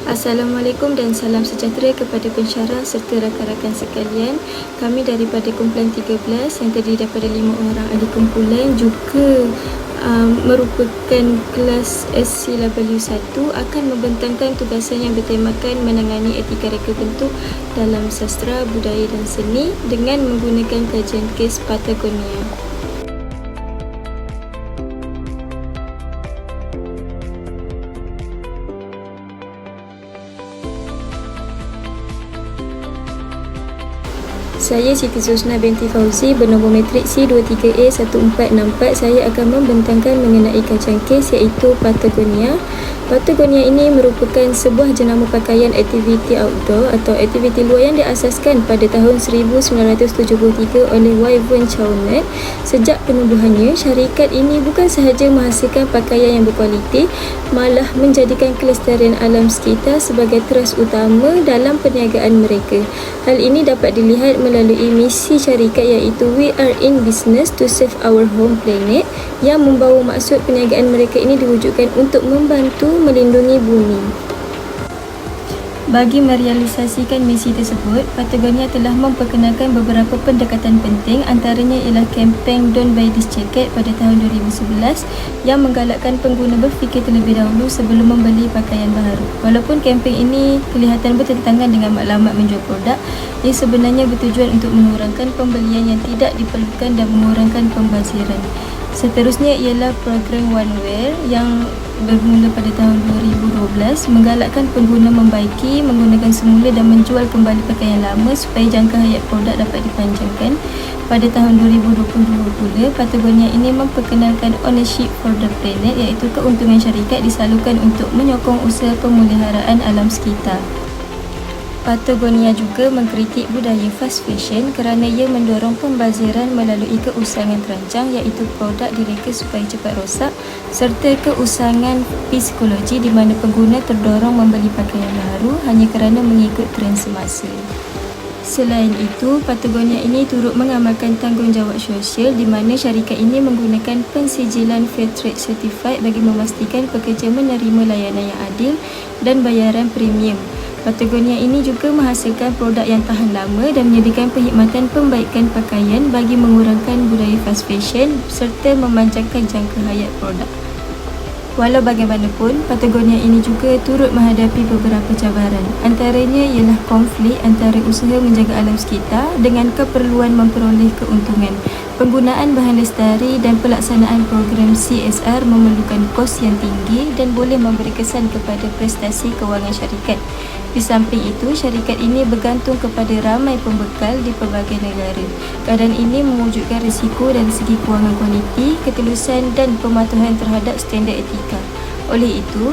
Assalamualaikum dan salam sejahtera kepada pensyarah serta rakan-rakan sekalian. Kami daripada kumpulan 13 yang terdiri daripada 5 orang ahli kumpulan juga merupakan kelas SCW1 akan membentangkan tugasan yang bertemakan menangani etika reka bentuk dalam sastra, budaya dan seni dengan menggunakan kajian kes Patagonia. Saya Siti Susna binti Fauzi bernombor matrik C23A1464. Saya akan membentangkan mengenai kajian kes iaitu Patagonia. Patagonia ini merupakan sebuah jenama pakaian aktiviti outdoor atau aktiviti luar yang diasaskan pada tahun 1973 oleh Yvon Chouinard. Sejak penubuhannya, syarikat ini bukan sahaja menghasilkan pakaian yang berkualiti, malah menjadikan kelestarian alam sekitar sebagai teras utama dalam perniagaan mereka. Hal ini dapat dilihat melalui misi syarikat iaitu We Are In Business to Save Our Home Planet yang membawa maksud perniagaan mereka ini diwujudkan untuk membantu melindungi bumi. Bagi merealisasikan misi tersebut, Patagonia telah memperkenalkan beberapa pendekatan penting, antaranya ialah kempen Don't Buy This Jacket pada tahun 2011 yang menggalakkan pengguna berfikir terlebih dahulu sebelum membeli pakaian baharu. Walaupun kempen ini kelihatan bertentangan dengan maklumat menjual produk, ia sebenarnya bertujuan untuk mengurangkan pembelian yang tidak diperlukan dan mengurangkan pembaziran. Seterusnya ialah program One Wear yang bermula pada tahun 2012 menggalakkan pengguna membaiki, menggunakan semula dan menjual kembali pakaian lama supaya jangka hayat produk dapat dipanjangkan. Pada tahun 2022 pula, Patagonia ini memperkenalkan Ownership for the Planet iaitu keuntungan syarikat disalurkan untuk menyokong usaha pemeliharaan alam sekitar. Patagonia juga mengkritik budaya fast fashion kerana ia mendorong pembaziran melalui keusangan terancang iaitu produk direka supaya cepat rosak serta keusangan psikologi di mana pengguna terdorong membeli pakaian baru hanya kerana mengikut trend semasa. Selain itu, Patagonia ini turut mengamalkan tanggungjawab sosial di mana syarikat ini menggunakan pensijilan Fairtrade Certified bagi memastikan pekerja menerima layanan yang adil dan bayaran premium. Patagonia ini juga menghasilkan produk yang tahan lama dan menyediakan perkhidmatan pembaikan pakaian bagi mengurangkan budaya fast fashion serta memanjangkan jangka hayat produk. Walau bagaimanapun, Patagonia ini juga turut menghadapi beberapa cabaran. Antaranya ialah konflik antara usaha menjaga alam sekitar dengan keperluan memperoleh keuntungan. Penggunaan bahan lestari dan pelaksanaan program CSR memerlukan kos yang tinggi dan boleh memberi kesan kepada prestasi kewangan syarikat. Di samping itu, syarikat ini bergantung kepada ramai pembekal di pelbagai negara. Keadaan ini mewujudkan risiko dari segi kewangan kualiti, ketulusan dan pematuhan terhadap standard etika. Oleh itu,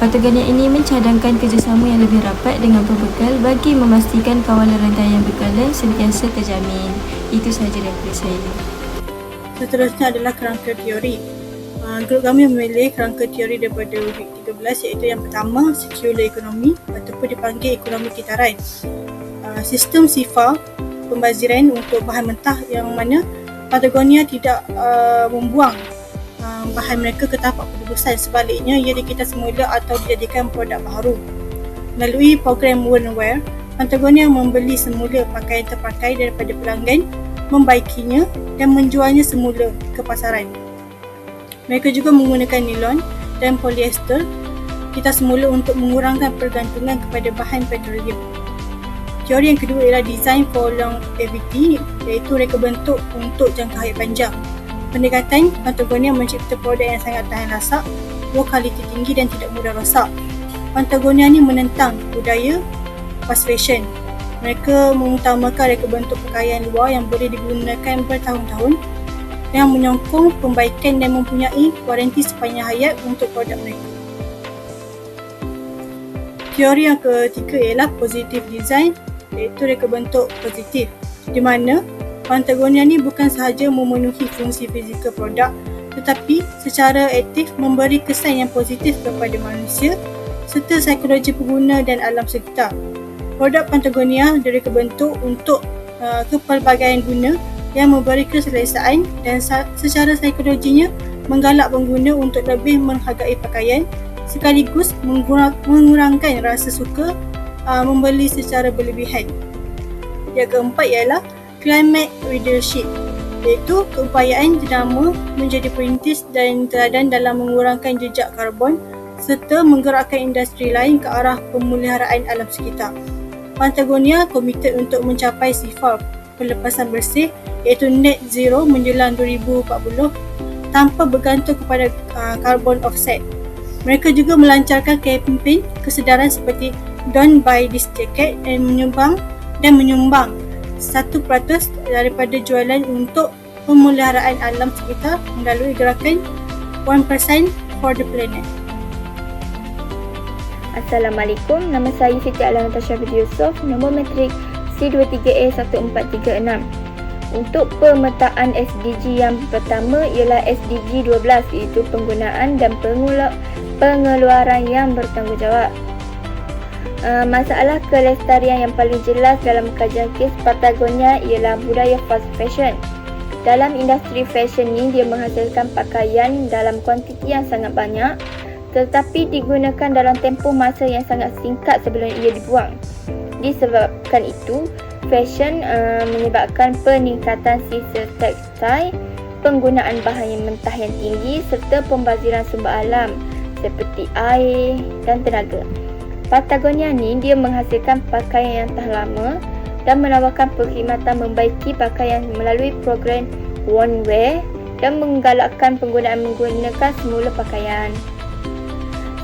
Patagonia ini mencadangkan kerjasama yang lebih rapat dengan pembekal bagi memastikan kawalan rantaian bekalan sentiasa terjamin. Itu sahaja daripada saya. Seterusnya adalah kerangka teori. Grup kami memilih kerangka teori daripada week 13 iaitu yang pertama, circular economy ataupun dipanggil ekonomi kitaran. Sistem SIFA, pembaziran untuk bahan mentah yang mana Patagonia tidak membuang bahan mereka ke tapak penebusan, sebaliknya ia dikita semula atau dijadikan produk baru. Melalui program One Wear, Patagonia membeli semula pakaian terpakai daripada pelanggan, membaikinya dan menjualnya semula ke pasaran. Mereka juga menggunakan nilon dan polyester kita semula untuk mengurangkan pergantungan kepada bahan petroleum. Teori yang kedua ialah design for longevity iaitu reka bentuk untuk jangka hayat panjang. Pendekatan Patagonia mencipta produk yang sangat tahan rasak, kualiti tinggi dan tidak mudah rosak. Patagonia ni menentang budaya fast fashion. Mereka mengutamakan reka bentuk pakaian luar yang boleh digunakan bertahun-tahun yang menyokong pembaikan dan mempunyai waranti sepanjang hayat untuk produk mereka. Teori yang ketiga ialah positive design iaitu reka bentuk positif di mana Patagonia ni bukan sahaja memenuhi fungsi fizikal produk tetapi secara aktif memberi kesan yang positif kepada manusia serta psikologi pengguna dan alam sekitar. Produk Patagonia direka bentuk untuk kepelbagaian guna yang memberi keselesaan dan secara psikologinya menggalak pengguna untuk lebih menghargai pakaian sekaligus mengurangkan rasa suka membeli secara berlebihan. Yang keempat ialah climate leadership, iaitu keupayaan jenama menjadi perintis dan teladan dalam mengurangkan jejak karbon serta menggerakkan industri lain ke arah pemeliharaan alam sekitar. Patagonia komited untuk mencapai sifar pelepasan bersih iaitu net zero menjelang 2040 tanpa bergantung kepada carbon offset. Mereka juga melancarkan kempen kesedaran seperti Don't Buy This Jacket dan menyumbang 1% daripada jualan untuk pemeliharaan alam sekitar melalui gerakan 1% for the planet. Assalamualaikum, nama saya Siti Alam Natasha Binti Yusof, nombor matrik C23A1436. Untuk pemetaan SDG yang pertama ialah SDG 12, iaitu penggunaan dan pengeluaran yang bertanggungjawab. Masalah kelestarian yang paling jelas dalam kajian kes Patagonia ialah budaya fast fashion. Dalam industri fashion ni, dia menghasilkan pakaian dalam kuantiti yang sangat banyak tetapi digunakan dalam tempoh masa yang sangat singkat sebelum ia dibuang. Disebabkan itu, fashion menyebabkan peningkatan sisa tekstil, penggunaan bahan yang mentah yang tinggi serta pembaziran sumber alam seperti air dan tenaga. Patagonia ni dia menghasilkan pakaian yang tahan lama dan menawarkan perkhidmatan membaiki pakaian melalui program One Wear dan menggalakkan penggunaan menggunakan semula pakaian.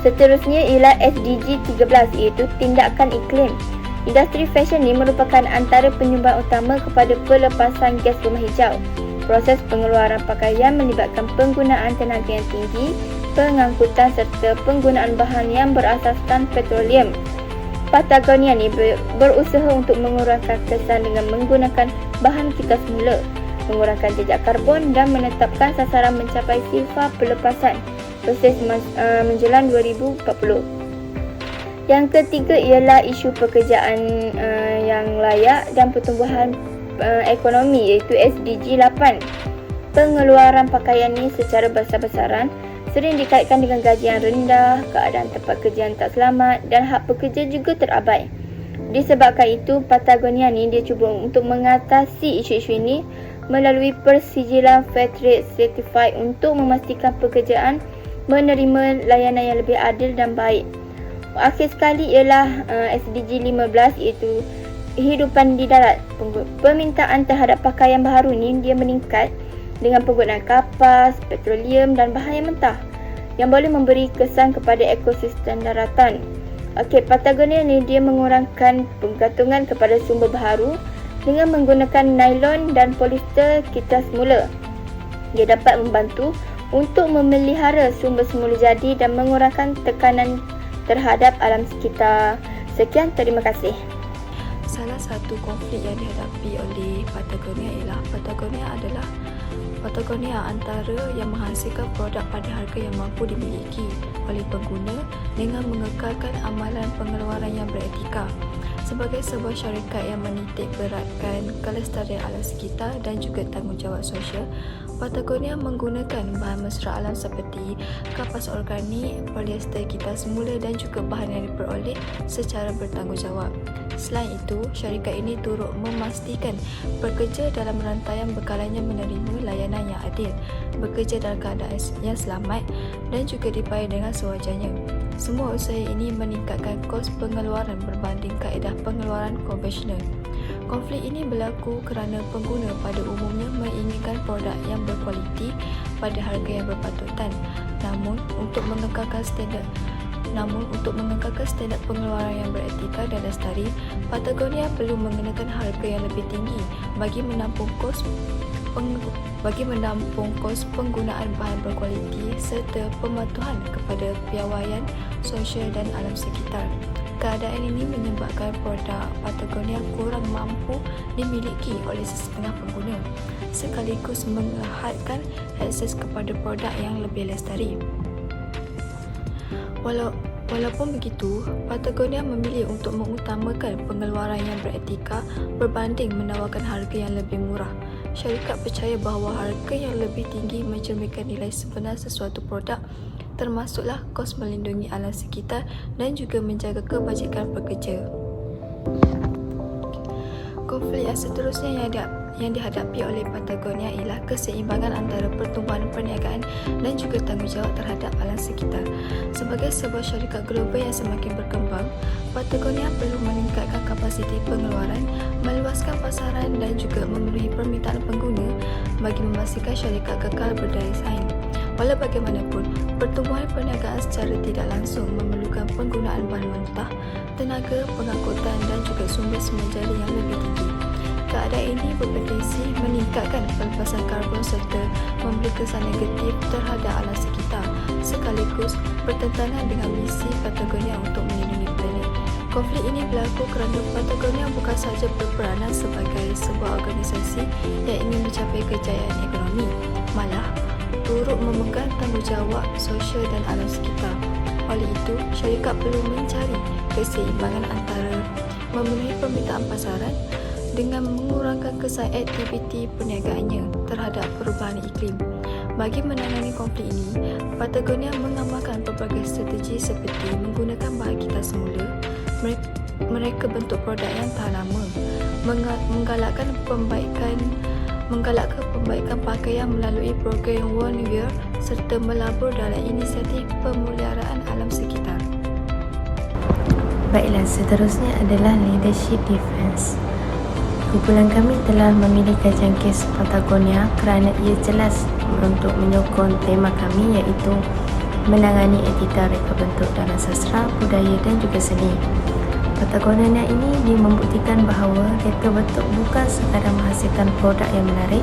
Seterusnya ialah SDG 13, iaitu tindakan iklim. Industri fashion ini merupakan antara penyumbang utama kepada pelepasan gas rumah hijau. Proses pengeluaran pakaian melibatkan penggunaan tenaga yang tinggi, pengangkutan serta penggunaan bahan yang berasaskan petroleum. Patagonia ni berusaha untuk mengurangkan kesan dengan menggunakan bahan kita semula, mengurangkan jejak karbon dan menetapkan sasaran mencapai sifar pelepasan proses menjelang 2040. Yang ketiga ialah isu pekerjaan yang layak dan pertumbuhan ekonomi, iaitu SDG 8. Pengeluaran pakaian ni secara besar-besaran sering dikaitkan dengan gaji yang rendah, keadaan tempat kerja yang tak selamat dan hak pekerja juga terabai. Disebabkan itu, Patagonia ni dia cuba untuk mengatasi isu-isu ini melalui persijilan Fairtrade Certified untuk memastikan pekerjaan menerima layanan yang lebih adil dan baik. Akhir sekali ialah SDG 15, iaitu kehidupan di darat. Permintaan terhadap pakaian baharu ni dia meningkat dengan penggunaan kapas, petroleum dan bahan yang mentah yang boleh memberi kesan kepada ekosistem daratan. Patagonia ni dia mengurangkan penggantungan kepada sumber baharu dengan menggunakan nylon dan polister kita semula. Dia dapat membantu untuk memelihara sumber semula jadi dan mengurangkan tekanan terhadap alam sekitar. Sekian, terima kasih. Salah satu konflik yang dihadapi oleh Patagonia ialah Patagonia antara yang menghasilkan produk pada harga yang mampu dimiliki oleh pengguna dengan mengekalkan amalan pengeluaran yang beretika. Sebagai sebuah syarikat yang menitik beratkan kelestarian alam sekitar dan juga tanggungjawab sosial, Patagonia menggunakan bahan mesra alam seperti kapas organik, polyester kita semula dan juga bahan yang diperoleh secara bertanggungjawab. Selain itu, syarikat ini turut memastikan pekerja dalam rantaian bekalannya menerima layanan yang adil, bekerja dalam keadaan yang selamat dan juga dibayar dengan sewajarnya. Semua usaha ini meningkatkan kos pengeluaran berbanding kaedah pengeluaran konvensional. Konflik ini berlaku kerana pengguna pada umumnya menginginkan produk yang berkualiti pada harga yang berpatutan. Namun, untuk mengekalkan standard pengeluaran yang beretika dan lestari, Patagonia perlu mengenakan harga yang lebih tinggi bagi menampung kos penggunaan bahan berkualiti serta pematuhan kepada piawaian sosial dan alam sekitar. Keadaan ini menyebabkan produk Patagonia kurang mampu dimiliki oleh sesetengah pengguna, sekaligus menghadkan akses kepada produk yang lebih lestari. Walaupun begitu, Patagonia memilih untuk mengutamakan pengeluaran yang beretika berbanding menawarkan harga yang lebih murah. syarikat percaya bahawa harga yang lebih tinggi mencerminkan nilai sebenar sesuatu produk, termasuklah kos melindungi alam sekitar dan juga menjaga kebajikan pekerja. Konflik yang seterusnya yang dihadapi oleh Patagonia ialah keseimbangan antara pertumbuhan perniagaan dan juga tanggungjawab terhadap alam sekitar. Sebagai sebuah syarikat global yang semakin berkembang, Patagonia perlu meningkatkan kapasiti pengeluaran, meluaskan pasaran dan juga memenuhi permintaan pengguna bagi memastikan syarikat kekal berdaya saing. Walau bagaimanapun, pertumbuhan perniagaan secara tidak langsung memerlukan penggunaan bahan mentah, tenaga, pengangkutan dan juga sumber semenjana yang lebih tinggi. Keadaan ini berpotensi meningkatkan pelepasan karbon serta memberi kesan negatif terhadap alam sekitar, sekaligus bertentangan dengan misi Patagonia untuk melindungi planet. Konflik ini berlaku kerana Patagonia bukan sahaja berperanan sebagai sebuah organisasi yang ingin mencapai kejayaan ekonomi, malah turut memegang tanggungjawab sosial dan alam sekitar. Oleh itu, syarikat perlu mencari keseimbangan antara memenuhi permintaan pasaran dengan mengurangkan kesan aktiviti perniagaannya terhadap perubahan iklim. Bagi menangani konflik ini, Patagonia mengamalkan pelbagai strategi seperti menggunakan bahan kita semula, mereka bentuk produk yang tahan lama, menggalakkan pembaikan pakaian melalui program One Year serta melabur dalam inisiatif pemeliharaan alam sekitar. Baiklah, seterusnya adalah leadership defense. Kumpulan kami telah memilih kajian kes Patagonia kerana ia jelas untuk menyokong tema kami iaitu menangani etika reka bentuk dalam sastra, budaya dan juga seni. Patagonia ini membuktikan bahawa reka bentuk bukan sekadar menghasilkan produk yang menarik,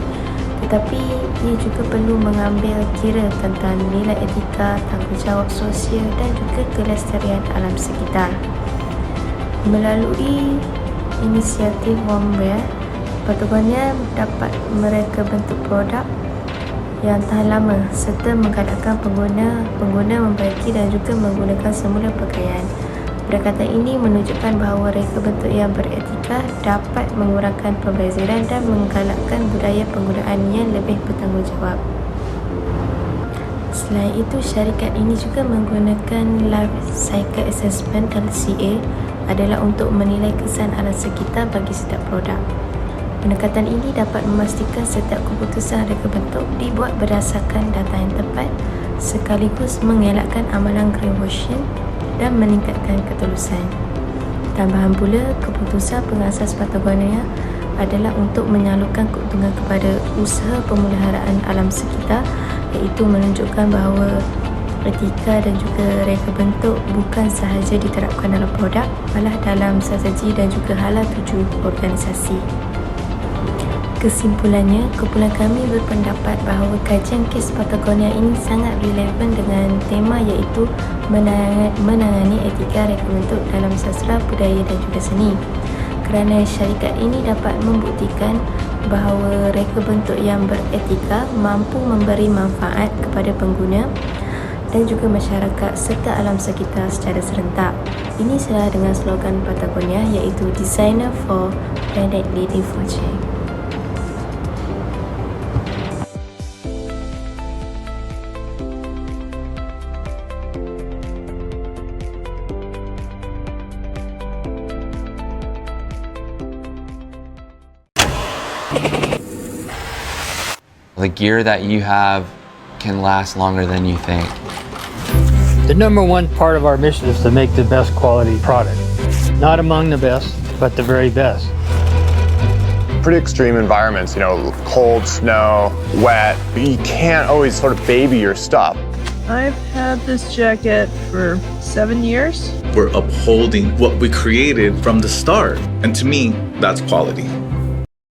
tetapi ia juga perlu mengambil kira tentang nilai etika, tanggungjawab sosial dan juga kelestarian alam sekitar. Melalui inisiatif Womware, Patagonia dapat mereka bentuk produk yang tahan lama serta menggalakkan pengguna membaiki dan juga menggunakan semula pakaian. Pendekatan ini menunjukkan bahawa reka bentuk yang beretika dapat mengurangkan pembezaran dan menggalakkan budaya penggunaan yang lebih bertanggungjawab. Selain itu, syarikat ini juga menggunakan Life Cycle Assessment (LCA) adalah untuk menilai kesan alam sekitar bagi setiap produk. Pendekatan ini dapat memastikan setiap keputusan reka bentuk dibuat berdasarkan data yang tepat, sekaligus mengelakkan amalan greenwashing dan meningkatkan ketulusan. Tambahan pula, keputusan pengasas Patagonia adalah untuk menyalurkan keuntungan kepada usaha pemeliharaan alam sekitar, iaitu menunjukkan bahawa etika dan juga reka bentuk bukan sahaja diterapkan dalam produk, malah dalam strategi dan juga hala tuju organisasi. Kesimpulannya, kumpulan kami berpendapat bahawa kajian kes Patagonia ini sangat relevan dengan tema iaitu menangani etika reka bentuk dalam sastra, budaya dan juga seni. Kerana syarikat ini dapat membuktikan bahawa reka bentuk yang beretika mampu memberi manfaat kepada pengguna dan juga masyarakat serta alam sekitar secara serentak. Ini sesuai dengan slogan Patagonia iaitu Designer for Planet, Leading for Change. The gear that you have can last longer than you think. The number one part of our mission is to make the best quality product. Not among the best, but the very best. Pretty extreme environments, cold, snow, wet. You can't always sort of baby your stuff. I've had this jacket for 7 years. We're upholding what we created from the start. And to me, that's quality.